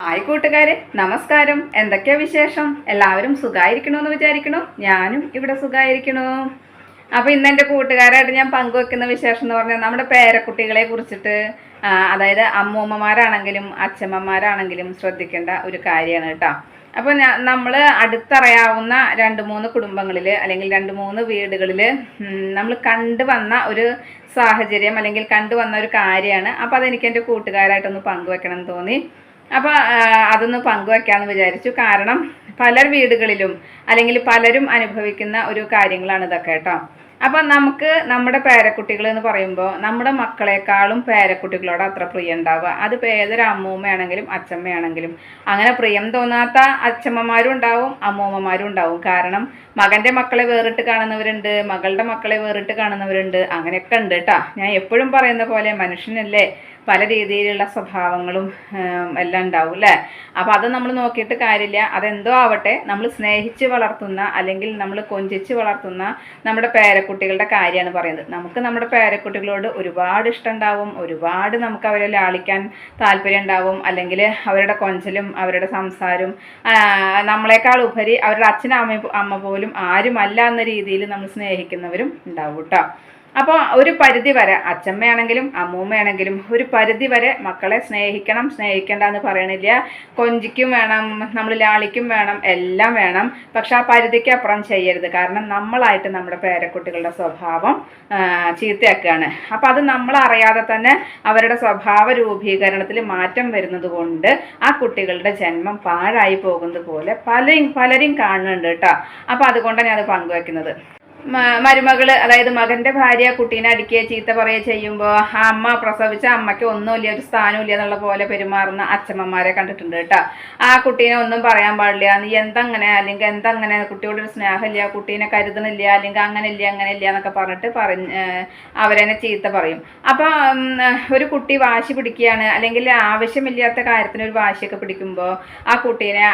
Hi കൂട്ടുകാരെ, നമസ്കാരം. എന്തൊക്കെയാ വിശേഷം? എല്ലാവരും സുഖമായിരിക്കണമെന്ന് വിചാരിക്കണു. ഞാനും ഇവിടെ സുഖമായിരിക്കണു. അപ്പോൾ ഇന്ന് എൻ്റെ കൂട്ടുകാരായിട്ട് ഞാൻ പങ്കുവെക്കുന്ന വിശേഷം എന്ന് പറഞ്ഞാൽ നമ്മുടെ പേരക്കുട്ടികളെ കുറിച്ചിട്ട്, അതായത് അമ്മൂമ്മമാരാണെങ്കിലും അച്ഛമ്മമാരാണെങ്കിലും ശ്രദ്ധിക്കേണ്ട ഒരു കാര്യമാണ് കേട്ടോ. അപ്പോൾ നമ്മൾ അടുത്തറിയാവുന്ന 2-3 കുടുംബങ്ങളിൽ അല്ലെങ്കിൽ 2-3 വീടുകളിൽ നമ്മൾ കണ്ടുവന്ന ഒരു സാഹചര്യം അല്ലെങ്കിൽ കണ്ടുവന്ന ഒരു കാര്യമാണ്. അപ്പോൾ അതെനിക്ക് എൻ്റെ കൂട്ടുകാരായിട്ടൊന്ന് പങ്കുവെക്കണം എന്ന് തോന്നി. അപ്പോൾ അതൊന്ന് പങ്കുവെക്കാമെന്ന് വിചാരിച്ചു. കാരണം പല വീടുകളിലും അല്ലെങ്കിൽ പലരും അനുഭവിക്കുന്ന ഒരു കാര്യങ്ങളാണ് ഇതൊക്കെ കേട്ടോ. അപ്പം നമുക്ക് നമ്മുടെ പേരക്കുട്ടികൾ എന്ന് പറയുമ്പോൾ നമ്മുടെ മക്കളെക്കാളും പേരക്കുട്ടികളോട് അത്ര പ്രിയം ഉണ്ടാവുക. അത് ഏതൊരു അമ്മൂമ്മയാണെങ്കിലും അച്ഛമ്മയാണെങ്കിലും അങ്ങനെ പ്രിയം തോന്നാത്ത അച്ഛമ്മമാരും ഉണ്ടാവും, അമ്മൂമ്മമാരും ഉണ്ടാവും. കാരണം മകൻ്റെ മക്കളെ വേറിട്ട് കാണുന്നവരുണ്ട്, മകളുടെ മക്കളെ വേറിട്ട് കാണുന്നവരുണ്ട്, അങ്ങനെയൊക്കെ ഉണ്ട് കേട്ടോ. ഞാൻ എപ്പോഴും പറയുന്ന പോലെ മനുഷ്യനല്ലേ, പല രീതിയിലുള്ള സ്വഭാവങ്ങളും എല്ലാം ഉണ്ടാവും അല്ലേ. അപ്പം അത് നമ്മൾ നോക്കിയിട്ട് കാര്യമില്ല. അതെന്തോ ആവട്ടെ, നമ്മൾ സ്നേഹിച്ച് വളർത്തുന്ന അല്ലെങ്കിൽ നമ്മൾ കൊഞ്ചിച്ച് വളർത്തുന്ന നമ്മുടെ പേരക്കുട്ടികളുടെ കാര്യമാണ് പറയുന്നത്. നമുക്ക് നമ്മുടെ പേരക്കുട്ടികളോട് ഒരുപാട് ഇഷ്ടം ഉണ്ടാവും, ഒരുപാട് നമുക്ക് അവരെ ലാളിക്കാൻ താല്പര്യം ഉണ്ടാവും. അല്ലെങ്കിൽ അവരുടെ കൊഞ്ചലും അവരുടെ സംസാരവും നമ്മളെക്കാൾ ഉപരി അവരുടെ അമ്മ പോലും ആരുമല്ല എന്ന രീതിയിൽ നമ്മൾ സ്നേഹിക്കുന്നവരും ഉണ്ടാവും കേട്ടോ. അപ്പോൾ ഒരു പരിധി വരെ അച്ഛമ്മയാണെങ്കിലും അമ്മൂമ്മയാണെങ്കിലും ഒരു പരിധി വരെ മക്കളെ സ്നേഹിക്കണം, സ്നേഹിക്കേണ്ട എന്ന് പറയണില്ല. കൊഞ്ചിക്കും വേണം, നമ്മൾ ലാളിക്കും വേണം, എല്ലാം വേണം. പക്ഷെ ആ പരിധിക്ക് അപ്പുറം ചെയ്യരുത്. കാരണം നമ്മളായിട്ട് നമ്മുടെ പേരക്കുട്ടികളുടെ സ്വഭാവം ചീത്തയാക്കുകയാണ്. അപ്പം അത് നമ്മളറിയാതെ തന്നെ അവരുടെ സ്വഭാവ രൂപീകരണത്തിൽ മാറ്റം വരുന്നത് കൊണ്ട് ആ കുട്ടികളുടെ ജന്മം പാഴായി പോകുന്നത് പോലെ പലരും കാണുന്നുണ്ട് കേട്ടോ. അപ്പം അതുകൊണ്ടാണ് ഞാൻ അത് പങ്കുവെക്കുന്നത്. മരുമകള്, അതായത് മകന്റെ ഭാര്യ കുട്ടീനെ അടിക്കുകയോ ചീത്ത പറയുകയോ ചെയ്യുമ്പോൾ ആ അമ്മ പ്രസവിച്ച അമ്മയ്ക്ക് ഒന്നുമില്ല, ഒരു സ്ഥാനമില്ല എന്നുള്ള പോലെ പെരുമാറുന്ന അച്ഛമ്മമാരെ കണ്ടിട്ടുണ്ട് കേട്ടോ. ആ കുട്ടീനെ ഒന്നും പറയാൻ പാടില്ല, നീ എന്തങ്ങനെ അല്ലെങ്കിൽ എന്തങ്ങനെ, കുട്ടിയോടൊരു സ്നേഹമില്ല, കുട്ടീനെ കരുതണില്ല, അല്ലെങ്കിൽ അങ്ങനെ ഇല്ല എന്നൊക്കെ പറഞ്ഞിട്ട് അവരെന്നെ ചീത്ത പറയും. അപ്പം ഒരു കുട്ടി വാശി പിടിക്കുകയാണ് അല്ലെങ്കിൽ ആവശ്യമില്ലാത്ത കാര്യത്തിന് ഒരു വാശിയൊക്കെ പിടിക്കുമ്പോൾ ആ കുട്ടീനെ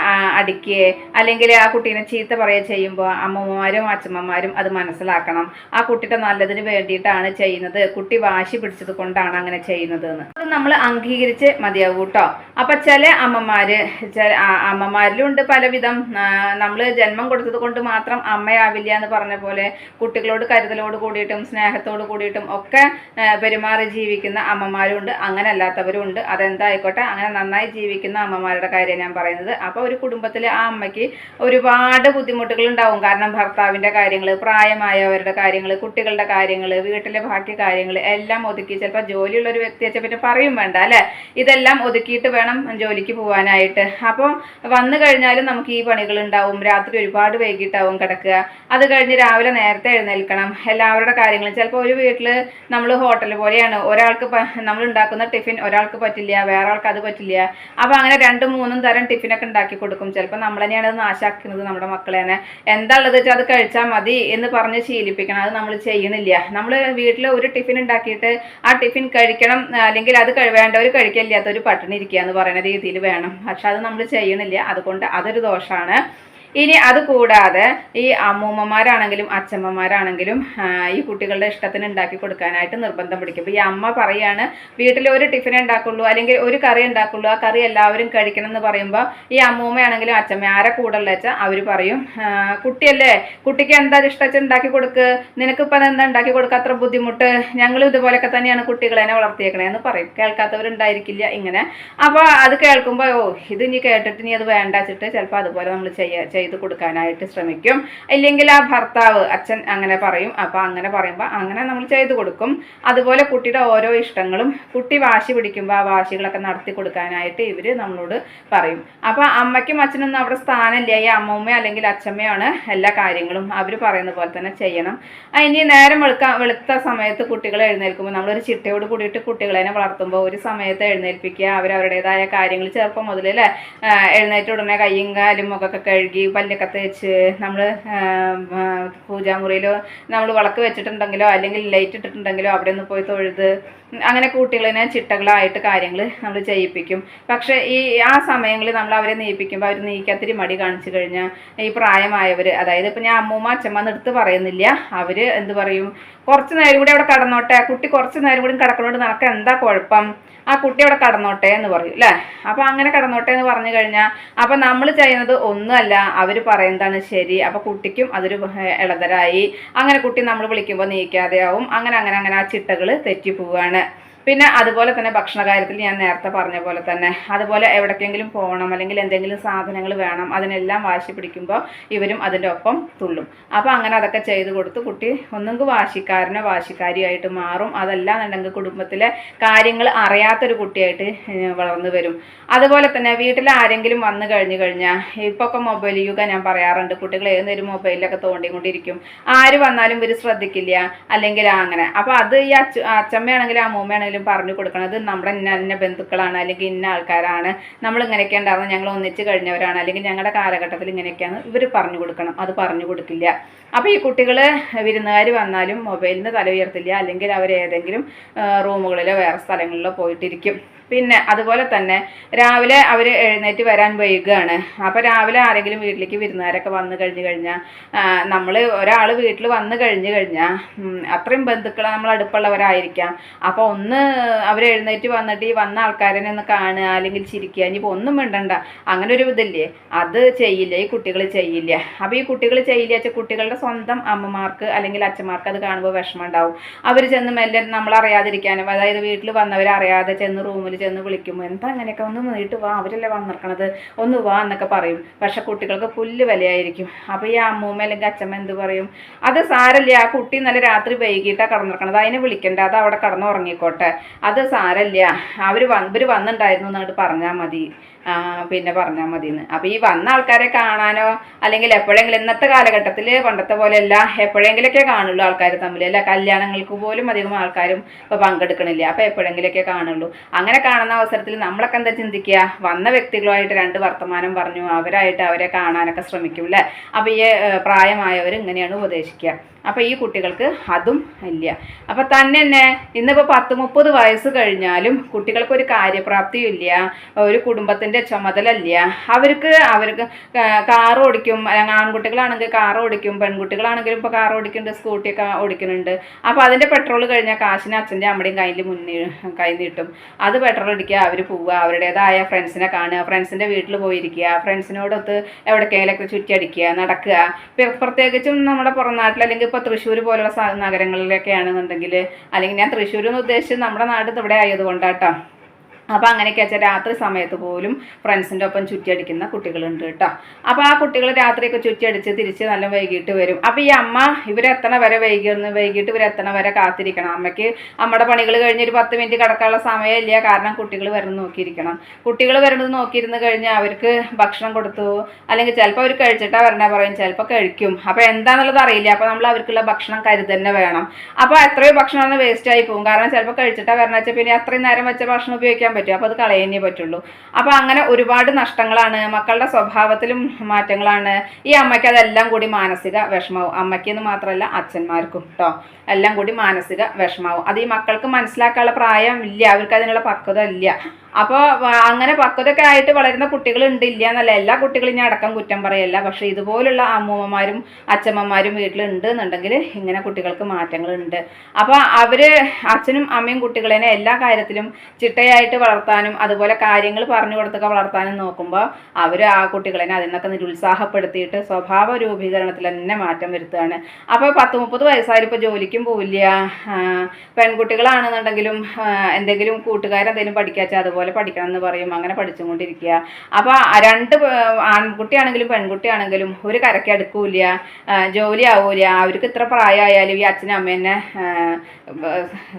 അടിക്കുകയോ അല്ലെങ്കിൽ ആ കുട്ടീനെ ചീത്ത പറയുകയോ ചെയ്യുമ്പോൾ അമ്മമ്മമാരും അച്ഛമ്മമാരും അത് മനസ്സിലാക്കണം. ആ കുട്ടിയുടെ നല്ലതിന് വേണ്ടിയിട്ടാണ് ചെയ്യുന്നത്, കുട്ടി വാശി പിടിച്ചത് കൊണ്ടാണ് അങ്ങനെ ചെയ്യുന്നത് എന്ന് അത് നമ്മൾ അംഗീകരിച്ച് മതിയാവും കേട്ടോ. അപ്പം ചില അമ്മമാരിലും ഉണ്ട് പലവിധം. നമ്മൾ ജന്മം കൊടുത്തത് കൊണ്ട് മാത്രം അമ്മയാവില്ല എന്ന് പറഞ്ഞ പോലെ കുട്ടികളോട് കരുതലോട് കൂടിയിട്ടും സ്നേഹത്തോട് കൂടിയിട്ടും ഒക്കെ പെരുമാറി ജീവിക്കുന്ന അമ്മമാരും ഉണ്ട്, അങ്ങനെ അല്ലാത്തവരും ഉണ്ട്. അതെന്തായിക്കോട്ടെ, അങ്ങനെ നന്നായി ജീവിക്കുന്ന അമ്മമാരുടെ കാര്യം ഞാൻ പറയുന്നത്. അപ്പോൾ ഒരു കുടുംബത്തിൽ ആ അമ്മയ്ക്ക് ഒരുപാട് ബുദ്ധിമുട്ടുകൾ ഉണ്ടാവും. കാരണം ഭർത്താവിൻ്റെ കാര്യങ്ങൾ, പ്രായമായവരുടെ കാര്യങ്ങൾ, കുട്ടികളുടെ കാര്യങ്ങൾ, വീട്ടിലെ ബാക്കി കാര്യങ്ങൾ എല്ലാം ഒതുക്കി, ചിലപ്പോൾ ജോലിയുള്ളൊരു വ്യക്തി വെച്ചാൽ പിന്നെ പറയും വേണ്ട അല്ലേ, ഇതെല്ലാം ഒതുക്കിയിട്ട് വേണം ജോലിക്ക് പോകാനായിട്ട്. അപ്പോൾ വന്നു കഴിഞ്ഞാലും നമുക്ക് ഈ പണികൾ ഉണ്ടാവും. രാത്രി ഒരുപാട് വൈകിട്ടാവും കിടക്കുക. അത് കഴിഞ്ഞ് രാവിലെ നേരത്തെ എഴുന്നേൽക്കണം. എല്ലാവരുടെ കാര്യങ്ങളും ചിലപ്പോൾ ഒരു വീട്ടിൽ നമ്മൾ ഹോട്ടൽ പോലെയാണ്, ഒരാൾക്ക് നമ്മൾ ഉണ്ടാക്കുന്ന ടിഫിൻ ഒരാൾക്ക് പറ്റില്ല, വേറെ ആൾക്ക് അത് പറ്റില്ല. അപ്പോൾ അങ്ങനെ 2-3 തരം ടിഫിനൊക്കെ ഉണ്ടാക്കി കൊടുക്കും. ചിലപ്പോൾ നമ്മൾ തന്നെയാണ് അത് നാശാക്കുന്നത്, നമ്മുടെ മക്കളെ തന്നെ. എന്താ ഉള്ളത് വെച്ചാൽ അത് കഴിച്ചാൽ മതി എന്ന് പറഞ്ഞ് ശീലിപ്പിക്കണം. അത് നമ്മൾ ചെയ്യണില്ല. നമ്മൾ വീട്ടിൽ ഒരു ടിഫിൻ ഉണ്ടാക്കിയിട്ട് ആ ടിഫിൻ കഴിക്കണം, അല്ലെങ്കിൽ അത് വേണ്ടവർ കഴിക്കില്ലാത്തവർ പട്ടിണി ഇരിക്കുക എന്ന് പറയുന്ന രീതിയിൽ വേണം. പക്ഷെ അത് നമ്മൾ ചെയ്യണില്ല. അതുകൊണ്ട് അതൊരു ദോഷമാണ്. ഇനി അതുകൂടാതെ ഈ അമ്മൂമ്മമാരാണെങ്കിലും അച്ഛമ്മമാരാണെങ്കിലും ഈ കുട്ടികളുടെ ഇഷ്ടത്തിന് ഉണ്ടാക്കി കൊടുക്കാനായിട്ട് നിർബന്ധം പിടിക്കും. ഇപ്പോൾ ഈ അമ്മ പറയാണ് വീട്ടിൽ ഒരു ടിഫിൻ ഉണ്ടാക്കുള്ളൂ അല്ലെങ്കിൽ ഒരു കറി ഉണ്ടാക്കുള്ളൂ, ആ കറി എല്ലാവരും കഴിക്കണം എന്ന് പറയുമ്പോൾ ഈ അമ്മൂമ്മയാണെങ്കിലും അച്ഛമ്മ ആരെ കൂടുതൽ വെച്ചാൽ അവർ പറയും, കുട്ടിയല്ലേ, കുട്ടിക്ക് എന്താ ഇഷ്ടം ഉണ്ടാക്കി കൊടുക്ക്, നിനക്കിപ്പോൾ എന്താ ഉണ്ടാക്കി കൊടുക്കുക, അത്ര ബുദ്ധിമുട്ട്, ഞങ്ങളും ഇതുപോലൊക്കെ തന്നെയാണ് കുട്ടികളെ വളർത്തിയേക്കണേന്ന് പറയും. കേൾക്കാത്തവരുണ്ടായിരിക്കില്ല ഇങ്ങനെ. അപ്പോൾ അത് കേൾക്കുമ്പോൾ ഇത് ഇനി കേട്ടിട്ട് ഇനി അത് വേണ്ട വെച്ചിട്ട് ചിലപ്പോൾ അതുപോലെ നമ്മൾ ചെയ്ത് കൊടുക്കാനായിട്ട് ശ്രമിക്കും. ഇല്ലെങ്കിൽ ആ ഭർത്താവ് അച്ഛൻ അങ്ങനെ പറയും. അപ്പോൾ അങ്ങനെ പറയുമ്പോൾ അങ്ങനെ നമ്മൾ ചെയ്തു കൊടുക്കും. അതുപോലെ കുട്ടിയുടെ ഓരോ ഇഷ്ടങ്ങളും കുട്ടി വാശി പിടിക്കുമ്പോൾ ആ വാശികളൊക്കെ നടത്തി കൊടുക്കാനായിട്ട് ഇവർ നമ്മളോട് പറയും. അപ്പോൾ അമ്മയ്ക്കും അച്ഛനൊന്നും അവിടെ സ്ഥാനമില്ല, ഈ അമ്മൂമ്മ അല്ലെങ്കിൽ അച്ഛമ്മയാണ് എല്ലാ കാര്യങ്ങളും അവർ പറയുന്ന പോലെ തന്നെ ചെയ്യണം. ഇനി നേരം വെളുത്ത സമയത്ത് കുട്ടികൾ എഴുന്നേൽക്കുമ്പോൾ നമ്മളൊരു ചിട്ടയോട് കൂടിയിട്ട് കുട്ടികളെ വളർത്തുമ്പോൾ ഒരു സമയത്ത് എഴുന്നേൽപ്പിക്കുക, അവരവരുടേതായ കാര്യങ്ങൾ ചെറുപ്പം മുതൽ അല്ലേ എഴുന്നേറ്റ് ഉടനെ കയ്യും കാലും ഒക്കെ കഴുകി പല്ലൊക്കെ തേച്ച് നമ്മൾ പൂജാമുറിയിലോ നമ്മൾ വിളക്ക് വെച്ചിട്ടുണ്ടെങ്കിലോ അല്ലെങ്കിൽ ലൈറ്റ് ഇട്ടിട്ടുണ്ടെങ്കിലോ അവിടെ ഒന്ന് പോയി തൊഴുത് അങ്ങനെ കുട്ടികളിനെ ചിട്ടകളായിട്ട് കാര്യങ്ങൾ നമ്മൾ ചെയ്യിപ്പിക്കും. പക്ഷേ ആ സമയങ്ങളിൽ നമ്മൾ അവരെ നീയിപ്പിക്കുമ്പോൾ അവർ നീക്കത്തിരി മടി കാണിച്ചു കഴിഞ്ഞാൽ ഈ പ്രായമായവർ, അതായത് ഇപ്പം ഞാൻ അമ്മൂമ്മ അച്ഛമ്മ എന്ന് എടുത്ത് പറയുന്നില്ല, അവർ എന്ത് പറയും, കുറച്ച് നേരം കൂടി അവിടെ കടന്നോട്ടെ, കുട്ടി കുറച്ച് നേരം കൂടി കിടക്കുന്നോണ്ട് നിനക്ക് എന്താ കുഴപ്പം, ആ കുട്ടി അവിടെ കടന്നോട്ടെ എന്ന് പറയും അല്ലേ. അപ്പം അങ്ങനെ കടന്നോട്ടെ എന്ന് പറഞ്ഞു കഴിഞ്ഞാൽ അപ്പം നമ്മൾ ചെയ്യുന്നത് ഒന്നുമല്ല, അവർ പറയുന്നതാണ് ശരി. അപ്പം കുട്ടിക്കും അതൊരു ഇളതരായി. അങ്ങനെ കുട്ടി നമ്മൾ വിളിക്കുമ്പോൾ നീക്കാതെയാവും. അങ്ങനെ അങ്ങനെ അങ്ങനെ ആ ചിട്ടകൾ തെറ്റിപ്പോവുകയാണ്. പിന്നെ അതുപോലെ തന്നെ ഭക്ഷണ കാര്യത്തിൽ ഞാൻ നേരത്തെ പറഞ്ഞ പോലെ തന്നെ, അതുപോലെ എവിടേക്കെങ്കിലും പോകണം അല്ലെങ്കിൽ എന്തെങ്കിലും സാധനങ്ങൾ വേണം, അതിനെല്ലാം വാശി പിടിക്കുമ്പോൾ ഇവരും അതിൻ്റെ ഒപ്പം തുള്ളും. അപ്പോൾ അങ്ങനെ അതൊക്കെ ചെയ്ത് കൊടുത്ത് കുട്ടി ഒന്നെങ്കിൽ വാശിക്കാരനോ വാശിക്കാരിയായിട്ട് മാറും. അതല്ലാന്നുണ്ടെങ്കിൽ കുടുംബത്തിലെ കാര്യങ്ങൾ അറിയാത്തൊരു കുട്ടിയായിട്ട് വളർന്നു വരും. അതുപോലെ തന്നെ വീട്ടിൽ ആരെങ്കിലും വന്നു കഴിഞ്ഞാൽ ഇപ്പോൾ ഒക്കെ മൊബൈൽ യുഗം ഞാൻ പറയാറുണ്ട്, കുട്ടികൾ ഏതൊരു മൊബൈലിലൊക്കെ തോണ്ടിക്കൊണ്ടിരിക്കും. ആര് വന്നാലും ഇവർ ശ്രദ്ധിക്കില്ല, അല്ലെങ്കിൽ അങ്ങനെ. അപ്പോൾ അത് ഈ അച്ഛമ്മയാണെങ്കിലും അമ്മൂമ്മയാണെങ്കിലും പറഞ്ഞു കൊടുക്കണത് നമ്മുടെ ഇന്ന ബന്ധുക്കളാണ്, അല്ലെങ്കിൽ ഇന്ന ആൾക്കാരാണ്, നമ്മൾ ഇങ്ങനെയൊക്കെ ഉണ്ടാവുന്നത്, ഞങ്ങൾ ഒന്നിച്ച് കഴിഞ്ഞവരാണ്, അല്ലെങ്കിൽ ഞങ്ങളുടെ കാലഘട്ടത്തിൽ ഇങ്ങനെയൊക്കെയാണ് ഇവർ പറഞ്ഞു കൊടുക്കണം. അത് പറഞ്ഞു കൊടുക്കില്ല. അപ്പോൾ ഈ കുട്ടികൾ വിരുന്നുകാർ വന്നാലും മൊബൈലിന് തല ഉയർത്തില്ല, അല്ലെങ്കിൽ അവർ ഏതെങ്കിലും റൂമുകളിലോ വേറെ സ്ഥലങ്ങളിലോ പോയിട്ടിരിക്കും. പിന്നെ അതുപോലെ തന്നെ രാവിലെ അവർ എഴുന്നേറ്റ് വരാൻ വൈകുകയാണ്. അപ്പോൾ രാവിലെ ആരെങ്കിലും വീട്ടിലേക്ക് വിരുന്നുകാരൊക്കെ വന്നു കഴിഞ്ഞാൽ നമ്മൾ ഒരാൾ വീട്ടിൽ വന്നു കഴിഞ്ഞാൽ അത്രയും ബന്ധുക്കൾ നമ്മൾ അടുപ്പുള്ളവരായിരിക്കാം. അപ്പോൾ ഒന്ന് അവർ എഴുന്നേറ്റ് വന്നിട്ട് ഈ വന്ന ആൾക്കാരെ ഒന്ന് കാണുക, അല്ലെങ്കിൽ ചിരിക്കുക, ഇനിയിപ്പോൾ ഒന്നും മിണ്ടണ്ട, അങ്ങനെ ഒരു ഇതില്ലേ, അത് ചെയ്യില്ല, ഈ കുട്ടികൾ ചെയ്യില്ല. അപ്പോൾ ഈ കുട്ടികൾ ചെയ്യില്ല വെച്ചാൽ കുട്ടികളുടെ സ്വന്തം അമ്മമാർക്ക് അല്ലെങ്കിൽ അച്ഛന്മാർക്ക് അത് കാണുമ്പോൾ വിഷമം ഉണ്ടാവും. അവർ ചെന്ന് മെല്ലെ നമ്മളറിയാതിരിക്കാനും, അതായത് വീട്ടിൽ വന്നവരറിയാതെ ചെന്ന് റൂമിൽ ചെന്ന് വിളിക്കുമ്പോൾ എന്താ അങ്ങനെയൊക്കെ, ഒന്ന് നീട്ട് വാ, അവരല്ലേ വന്നിരിക്കണത്, ഒന്ന് വാ എന്നൊക്കെ പറയും. പക്ഷെ കുട്ടികൾക്ക് പുല്ല് വിലയായിരിക്കും. അപ്പോൾ ഈ അമ്മൂമ്മ അല്ലെങ്കിൽ അച്ഛമ്മ എന്ത് പറയും, അത് സാരല്ല, ആ കുട്ടി നല്ല രാത്രി വൈകിട്ടാണ് കടന്നിരിക്കണത്, അതിനെ വിളിക്കണ്ട, അത് അവിടെ കടന്ന് ഉറങ്ങിക്കോട്ടെ, അത് സാരല്ല, ഇവർ വന്നിട്ടുണ്ടായിരുന്നു എന്നങ്ങോട്ട് പറഞ്ഞാൽ മതി, പിന്നെ പറഞ്ഞാൽ മതിയെന്ന്. അപ്പോൾ ഈ വന്ന ആൾക്കാരെ കാണാനോ അല്ലെങ്കിൽ എപ്പോഴെങ്കിലും, ഇന്നത്തെ കാലഘട്ടത്തിൽ പണ്ടത്തെ പോലെയല്ല, എപ്പോഴെങ്കിലൊക്കെ കാണുള്ളൂ ആൾക്കാർ തമ്മിൽ, അല്ല കല്യാണങ്ങൾക്ക് പോലും അധികം ആൾക്കാരും ഇപ്പോൾ പങ്കെടുക്കണില്ല. അപ്പോൾ എപ്പോഴെങ്കിലൊക്കെ കാണുള്ളൂ. അങ്ങനെ കാണുന്ന അവസരത്തിൽ നമ്മളൊക്കെ എന്താ ചിന്തിക്കുക, വന്ന വ്യക്തികളുമായിട്ട് രണ്ട് വർത്തമാനം പറഞ്ഞു അവരായിട്ട് അവരെ കാണാനൊക്കെ ശ്രമിക്കും അല്ലേ. അപ്പോൾ ഈ പ്രായമായവർ ഇങ്ങനെയാണ് ഉപദേശിക്കുക. അപ്പോൾ ഈ കുട്ടികൾക്ക് അതും ഇല്ല. അപ്പോൾ തന്നെ ഇന്നിപ്പോൾ 10-30 വയസ്സ് കഴിഞ്ഞാലും കുട്ടികൾക്കൊരു കാര്യപ്രാപ്തിയും ഇല്ല, ഒരു കുടുംബത്തിൻ്റെ ചുമതല ഇല്ല. അവർക്ക് കാർ ഓടിക്കും, ആൺകുട്ടികളാണെങ്കിൽ കാർ ഓടിക്കും, പെൺകുട്ടികളാണെങ്കിലും ഇപ്പോൾ കാർ ഓടിക്കുന്നുണ്ട്, സ്കൂട്ടിയൊക്കെ ഓടിക്കുന്നുണ്ട്. അപ്പോൾ അതിൻ്റെ പെട്രോൾ കഴിഞ്ഞാൽ കാശിന് അച്ഛൻ്റെ അമ്മയുടെയും കൈ നീട്ടും. അത് പെട്രോൾ അടിക്കുക, അവർ പോവുക, അവരുടേതായ ഫ്രണ്ട്സിനെ കാണുക, ഫ്രണ്ട്സിൻ്റെ വീട്ടിൽ പോയിരിക്കുക, ഫ്രണ്ട്സിനോടൊത്ത് എവിടേക്കെങ്കിലൊക്കെ ചുറ്റടിക്കുക, നടക്കുക. പ്രത്യേകിച്ചും നമ്മുടെ പുറം നാട്ടിൽ അല്ലെങ്കിൽ ഇപ്പോൾ തൃശ്ശൂർ പോലുള്ള നഗരങ്ങളിലൊക്കെ ആണെന്നുണ്ടെങ്കിൽ, അല്ലെങ്കിൽ ഞാൻ തൃശ്ശൂർ എന്ന് ഉദ്ദേശിച്ച് നമ്മുടെ നാട് ഇവിടെ ആയതുകൊണ്ടാട്ടോ. അപ്പോൾ അങ്ങനെയൊക്കെ വെച്ചാൽ രാത്രി സമയത്ത് പോലും ഫ്രണ്ട്സിൻ്റെ ഒപ്പം ചുറ്റിയടിക്കുന്ന കുട്ടികളുണ്ട് കേട്ടോ. അപ്പോൾ ആ കുട്ടികൾ രാത്രിയൊക്കെ ചുറ്റിയടിച്ച് തിരിച്ച് നല്ല വൈകിട്ട് വരും. അപ്പോൾ ഈ അമ്മ ഇവരെത്തണ വരെ വൈകിട്ട് ഇവരെത്തണ വരെ കാത്തിരിക്കണം. അമ്മയ്ക്ക് അമ്മയുടെ പണികൾ കഴിഞ്ഞ് ഒരു 10 മിനിറ്റ് കിടക്കാനുള്ള സമയമില്ല, കാരണം കുട്ടികൾ വരുന്നത് നോക്കിയിരിക്കണം. കുട്ടികൾ വരുന്നത് നോക്കിയിരുന്ന് കഴിഞ്ഞാൽ അവർക്ക് ഭക്ഷണം കൊടുത്തു, അല്ലെങ്കിൽ ചിലപ്പോൾ അവർ കഴിച്ചിട്ടാണ് വരണേ പറയും, ചിലപ്പോൾ കഴിക്കും. അപ്പോൾ എന്താണെന്നുള്ളത് അറിയില്ല. അപ്പോൾ നമ്മൾ അവർക്കുള്ള ഭക്ഷണം കരുതന്നെ വേണം. അപ്പോൾ എത്രയോ ഭക്ഷണമാണ് വേസ്റ്റായി പോകും, കാരണം ചിലപ്പോൾ കഴിച്ചിട്ടാണ് വരണ വെച്ചാൽ പിന്നെ അത്രയും നേരം വെച്ച ഭക്ഷണം ഉപയോഗിക്കാൻ പറ്റും, അപ്പോൾ അത് കളയാനേ പറ്റുള്ളൂ. അപ്പോൾ അങ്ങനെ ഒരുപാട് നഷ്ടങ്ങളാണ്, മക്കളുടെ സ്വഭാവത്തിലും മാറ്റങ്ങളാണ്. ഈ അമ്മയ്ക്ക് അതെല്ലാം കൂടി മാനസിക വിഷമാവും. അമ്മയ്ക്കെന്ന് മാത്രമല്ല അച്ഛന്മാർക്കും കേട്ടോ, എല്ലാം കൂടി മാനസിക വിഷമാവും. അത് ഈ മക്കൾക്ക് മനസ്സിലാക്കാനുള്ള പ്രായം ഇല്ല, അവർക്ക് അതിനുള്ള പക്വത ഇല്ല. അപ്പോൾ അങ്ങനെ പക്വതൊക്കെ ആയിട്ട് വളരുന്ന കുട്ടികളുണ്ട്, ഇല്ല എന്നല്ല, എല്ലാ കുട്ടികളും ഞാൻ അടക്കം കുറ്റം പറയല്ല. പക്ഷേ ഇതുപോലുള്ള അമ്മൂമ്മമാരും അച്ഛമ്മമാരും വീട്ടിലുണ്ട് എന്നുണ്ടെങ്കിൽ ഇങ്ങനെ കുട്ടികൾക്ക് മാറ്റങ്ങളുണ്ട്. അപ്പോൾ അവർ അച്ഛനും അമ്മയും കുട്ടികളെ എല്ലാ കാര്യത്തിലും ചിട്ടയായിട്ട് വളർത്താനും അതുപോലെ കാര്യങ്ങൾ പറഞ്ഞു കൊടുത്തൊക്കെ വളർത്താനും നോക്കുമ്പോൾ അവർ ആ കുട്ടികളെ അതിൽ നിന്നൊക്കെ നിരുത്സാഹപ്പെടുത്തിയിട്ട് സ്വഭാവ രൂപീകരണത്തിൽ തന്നെ മാറ്റം വരുത്തുകയാണ്. അപ്പോൾ 10-30 വയസ്സായാലും ഇപ്പോൾ ജോലിക്കും പോവില്ല. പെൺകുട്ടികളാണെന്നുണ്ടെങ്കിലും എന്തെങ്കിലും കൂട്ടുകാരെന്തെങ്കിലും പഠിക്കാച്ചാൽ അതുപോലെ പഠിക്കണം എന്ന് പറയും, അങ്ങനെ പഠിച്ചുകൊണ്ടിരിക്കുക. അപ്പോൾ രണ്ട് ആൺകുട്ടിയാണെങ്കിലും പെൺകുട്ടിയാണെങ്കിലും ഒരു കരയ്ക്ക് അടുക്കൂല, ജോലി ആവൂല. അവർക്ക് ഇത്ര പ്രായമായാലും ഈ അച്ഛനും അമ്മേനെ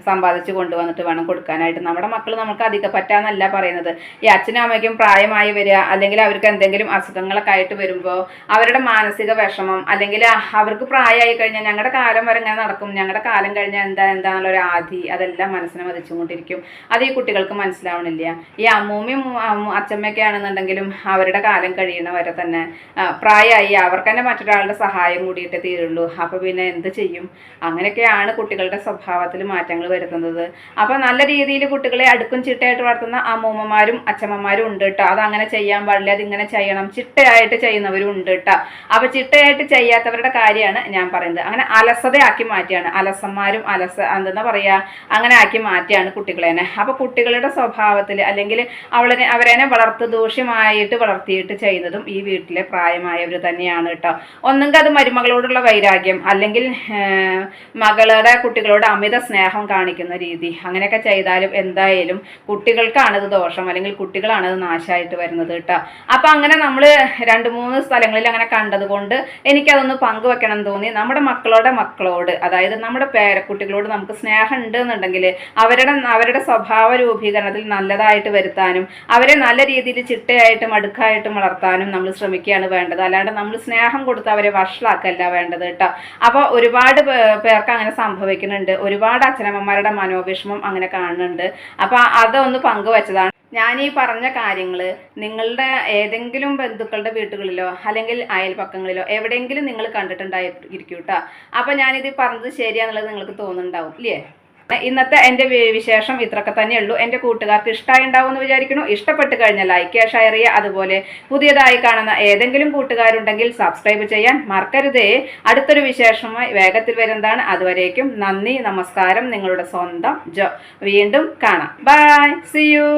സമ്പാദിച്ച് കൊണ്ടുവന്നിട്ട് വേണം കൊടുക്കാനായിട്ട്. നമ്മുടെ മക്കൾ നമുക്ക് അധികം പറ്റാന്നല്ല പറയുന്നത്. ഈ അച്ഛനും അമ്മയ്ക്കും പ്രായമായി വരിക, അല്ലെങ്കിൽ അവർക്ക് എന്തെങ്കിലും അസുഖങ്ങളൊക്കെ ആയിട്ട് വരുമ്പോൾ അവരുടെ മാനസിക വിഷമം, അല്ലെങ്കിൽ അവർക്ക് പ്രായമായി കഴിഞ്ഞാൽ ഞങ്ങളുടെ കാലം വരെ ഇങ്ങനെ നടക്കും, ഞങ്ങളുടെ കാലം കഴിഞ്ഞാൽ എന്താണെന്നുള്ളൊരു ആധി, അതെല്ലാം മനസ്സിനെ മതിച്ചുകൊണ്ടിരിക്കും. അത് ഈ കുട്ടികൾക്ക് മനസ്സിലാവണില്ല. ഈ അമ്മൂമ്മയും അച്ഛമ്മയൊക്കെ ആണെന്നുണ്ടെങ്കിലും അവരുടെ കാലം കഴിയണ വരെ തന്നെ പ്രായമായി അവർക്ക് തന്നെ മറ്റൊരാളുടെ സഹായം കൂടിയിട്ടേ തീരുള്ളൂ. അപ്പോൾ പിന്നെ എന്ത് ചെയ്യും? അങ്ങനെയൊക്കെയാണ് കുട്ടികളുടെ സ്വഭാവത്തിൽ മാറ്റങ്ങൾ വരുത്തുന്നത്. അപ്പോൾ നല്ല രീതിയിൽ കുട്ടികളെ അടുക്കും ചിട്ടയായിട്ട് വളർത്തുന്ന അമ്മൂമ്മമാരും അച്ഛമ്മമാരും ഉണ്ട് കേട്ടോ. അതങ്ങനെ ചെയ്യാൻ പാടില്ല, അതിങ്ങനെ ചെയ്യണം, ചിട്ടയായിട്ട് ചെയ്യുന്നവരും ഉണ്ട് കേട്ടോ. അപ്പോൾ ചിട്ടയായിട്ട് ചെയ്യാത്തവരുടെ കാര്യമാണ് ഞാൻ പറയുന്നത്. അങ്ങനെ അലസതയാക്കി മാറ്റിയാണ്, അലസന്മാരും എന്തെന്നാ പറയുക, അങ്ങനെ ആക്കി മാറ്റിയാണ് കുട്ടികളെ. അപ്പോൾ കുട്ടികളുടെ സ്വഭാവത്തിൽ അല്ലെങ്കിൽ അവരെ വളർത്ത് ദൂഷ്യമായിട്ട് വളർത്തിയിട്ട് ചെയ്യുന്നതും ഈ വീട്ടിലെ പ്രായമായവർ തന്നെയാണ് കേട്ടോ. ഒന്നെങ്കിൽ അത് മരുമകളോടുള്ള വൈരാഗ്യം, അല്ലെങ്കിൽ മകളുടെ കുട്ടികളോട് അമിത സ്നേഹം കാണിക്കുന്ന രീതി, അങ്ങനെയൊക്കെ ചെയ്താലും എന്തായാലും കുട്ടികൾക്കാണത് ദോഷം, അല്ലെങ്കിൽ കുട്ടികളാണത് നാശമായിട്ട് വരുന്നത് കേട്ടോ. അപ്പം അങ്ങനെ നമ്മൾ 2-3 സ്ഥലങ്ങളിൽ അങ്ങനെ കണ്ടതുകൊണ്ട് എനിക്കതൊന്ന് പങ്കുവെക്കണം എന്ന് തോന്നി. നമ്മുടെ മക്കളോട് അതായത് നമ്മുടെ പേരക്കുട്ടികളോട് നമുക്ക് സ്നേഹം ഉണ്ട് എന്നുണ്ടെങ്കിൽ അവരുടെ സ്വഭാവ രൂപീകരണത്തിൽ നല്ലതായിട്ട് വരുത്താനും അവരെ നല്ല രീതിയിൽ ചിട്ടയായിട്ടും അടുക്കായിട്ടും വളർത്താനും നമ്മൾ ശ്രമിക്കുകയാണ് വേണ്ടത്. അല്ലാണ്ട് നമ്മൾ സ്നേഹം കൊടുത്ത് അവരെ വഷളാക്കല്ല വേണ്ടത് കേട്ടോ. അപ്പോൾ ഒരുപാട് പേർക്ക് അങ്ങനെ സംഭവിക്കുന്നുണ്ട്, ഒരുപാട് അച്ഛനമ്മമാരുടെ മനോവിഷമം അങ്ങനെ കാണുന്നുണ്ട്. അപ്പോൾ അതൊന്ന് പങ്കുവെച്ചതാണ്. ഞാൻ ഈ പറഞ്ഞ കാര്യങ്ങൾ നിങ്ങളുടെ ഏതെങ്കിലും ബന്ധുക്കളുടെ വീട്ടുകളിലോ അല്ലെങ്കിൽ അയൽപക്കങ്ങളിലോ എവിടെയെങ്കിലും നിങ്ങൾ കണ്ടിട്ടുണ്ടായിരിക്കും കേട്ടോ. അപ്പോൾ ഞാനിത് പറഞ്ഞത് ശരിയാണെന്നുള്ളത് നിങ്ങൾക്ക് തോന്നുന്നുണ്ടാവും ഇല്ലേ? ഇന്നത്തെ എൻ്റെ വിശേഷം ഇത്രയൊക്കെ തന്നെയുള്ളൂ. എൻ്റെ കൂട്ടുകാർക്ക് ഇഷ്ടമായി ഉണ്ടാവുമെന്ന് വിചാരിക്കുന്നു. ഇഷ്ടപ്പെട്ട് കഴിഞ്ഞാൽ ലൈക്ക് ചെയ്യുക, ഷെയർ ചെയ്യുക. അതുപോലെ പുതിയതായി കാണുന്ന ഏതെങ്കിലും കൂട്ടുകാരുണ്ടെങ്കിൽ സബ്സ്ക്രൈബ് ചെയ്യാൻ മറക്കരുതേ. അടുത്തൊരു വിശേഷമായി വേഗത്തിൽ വരുന്നതാണ്. അതുവരേക്കും നന്ദി, നമസ്കാരം. നിങ്ങളുടെ സ്വന്തം ജോ. വീണ്ടും കാണാം. Bye, see U.